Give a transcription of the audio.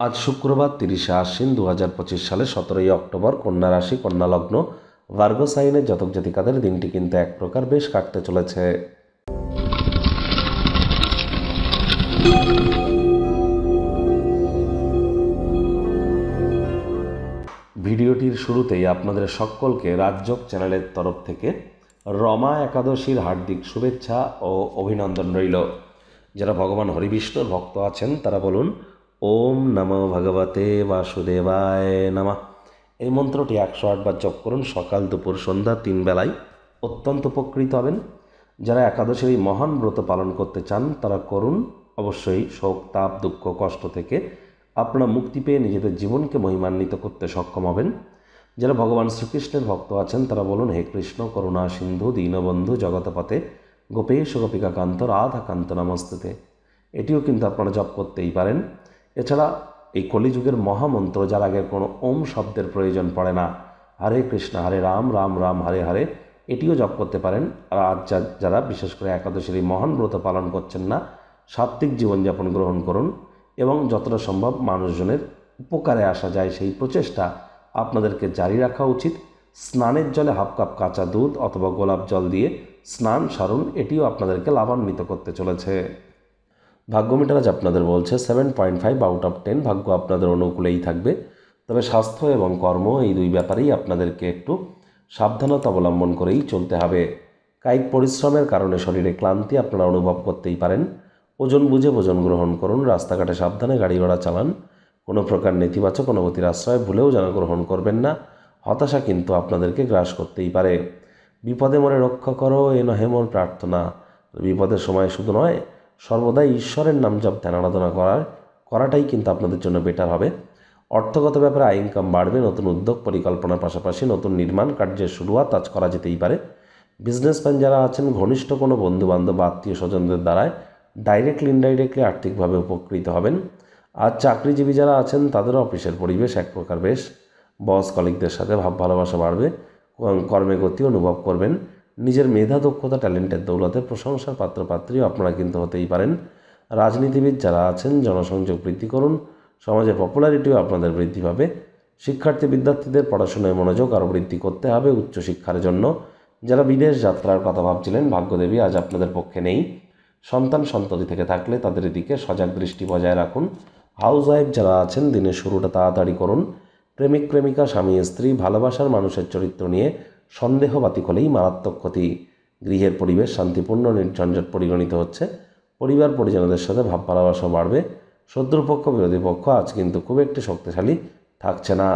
আজ শুক্রবার 30শে আশ্বিন 2025 সালে 17ই অক্টোবর, কন্যা রাশি, কন্যা লগ্ন, ভার্গো সাইনের জাতক জাতিকাদের দিনটি কিন্তু এক প্রকার বেশ কাটতে চলেছে। ভিডিওটির শুরুতেই আপনাদের সকলকে রাজযোগ চ্যানেলের তরফ থেকে রমা একাদশীর হার্দিক শুভেচ্ছা ও অভিনন্দন রইল। যারা ভগবান হরিবিষ্ণুর ভক্ত আছেন তারা বলুন ওম নমো ভগবতে বাসুদেবায় নমঃ। এই মন্ত্রটি 108 বার জপ করুন, সকাল দুপুর সন্ধ্যা 3 বেলায়, অত্যন্ত উপকৃত হবেন। যারা একাদশীর এই মহান ব্রত পালন করতে চান তারা করুন। অবশ্যই শোক, তাপ, দুঃখ, কষ্ট থেকে আপনারা মুক্তি পেয়ে নিজেদের জীবনকে মহিমান্বিত করতে সক্ষম হবেন। যারা ভগবান শ্রীকৃষ্ণের ভক্ত আছেন তারা বলুন হে কৃষ্ণ করুণা সিন্ধু দীনবন্ধু জগতপতে গোপেশ গোপিকা কান্ত রাধা কান্ত নমস্তুতে। এটিও কিন্তু আপনারা জপ করতেই পারেন। এছাড়া এই কলিযুগের মহামন্ত্র যার আগের কোনো ওম শব্দের প্রয়োজন পড়ে না, হরে কৃষ্ণ হরে রাম রাম রাম হরে হরে, এটিও জপ করতে পারেন। আর আজ যারা বিশেষ করে একাদশীর এই মহান ব্রত পালন করছেন না, সাত্ত্বিক জীবনযাপন গ্রহণ করুন এবং যতটা সম্ভব মানুষজনের উপকারে আসা যায় সেই প্রচেষ্টা আপনাদেরকে জারি রাখা উচিত। স্নানের জলে হাফ কাপ কাঁচা দুধ অথবা গোলাপ জল দিয়ে স্নান সারুন, এটিও আপনাদেরকে লাভান্বিত করতে চলেছে। ভাগ্য মিটার আজ আপনাদের বলছে 7.5 আউট অফ 10, ভাগ্য আপনাদের অনুকূলেই থাকবে। তবে স্বাস্থ্য এবং কর্ম এই দুই ব্যাপারেই আপনাদেরকে একটু সাবধানতা অবলম্বন করেই চলতে হবে। কায়িক পরিশ্রমের কারণে শরীরে ক্লান্তি আপনারা অনুভব করতেই পারেন। ওজন বুঝে ভোজন গ্রহণ করুন, রাস্তাঘাটে সাবধানে গাড়ি ঘোড়া চালান, কোনো প্রকার নেতিবাচক অনুভূতির আশ্রয় ভুলেও যেন গ্রহণ করবেন না। হতাশা কিন্তু আপনাদেরকে গ্রাস করতেই পারে। বিপদে মোরে রক্ষা করো এ নহে মোর প্রার্থনা। বিপদের সময় শুধু নয়, সর্বদাই ঈশ্বরের নাম জপ ধ্যান আরাধনা করাটাই কিন্তু আপনাদের জন্য বেটার হবে। অর্থগত ব্যাপারে আয় ইনকাম বাড়বে, নতুন উদ্যোগ পরিকল্পনার পাশাপাশি নতুন নির্মাণ কার্যের শুরুয়াত আজ করা যেতেই পারে। বিজনেসম্যান যারা আছেন ঘনিষ্ঠ কোনো বন্ধুবান্ধব বা আত্মীয় স্বজনদের দ্বারায় ডাইরেক্টলি ইনডাইরেক্টলি আর্থিকভাবে উপকৃত হবেন। আর চাকরিজীবী যারা আছেন তাদেরও অফিসের পরিবেশ এক প্রকার বেশ, বস কলিগদের সাথে ভাব ভালোবাসা বাড়বে, কর্মে গতি অনুভব করবেন। নিজের মেধা দক্ষতা ট্যালেন্টের দৌলতে প্রশংসার পাত্রপাত্রীও আপনারা কিন্তু হতেই পারেন। রাজনীতিবিদ যারা আছেন জনসংযোগ বৃদ্ধি করুন, সমাজে পপুলারিটিও আপনাদের বৃদ্ধি পাবে। শিক্ষার্থী বিদ্যার্থীদের পড়াশোনায় মনোযোগ আরও বৃদ্ধি করতে হবে উচ্চশিক্ষার জন্য। যারা বিদেশ যাত্রার কথা ভাবছিলেন ভাগ্যদেবী আজ আপনাদের পক্ষে নেই। সন্ততি থেকে থাকলে তাদের দিকে সজাগ দৃষ্টি বজায় রাখুন। হাউস ওয়াইফ যারা আছেন দিনের শুরুটা তাড়াতাড়ি করুন। প্রেমিক প্রেমিকা স্বামী স্ত্রী ভালোবাসার মানুষের চরিত্র নিয়ে সন্দেহবাতিক হলেই মারাত্মক ক্ষতি। গৃহের পরিবেশ শান্তিপূর্ণ নির্ঝঞ্ঝট পরিগণিত হচ্ছে। পরিবার পরিজনদের সাথে ভাব ভালোবাসা বাড়বে। শত্রুপক্ষ বিরোধী পক্ষ আজ কিন্তু খুব একটি শক্তিশালী থাকছে না।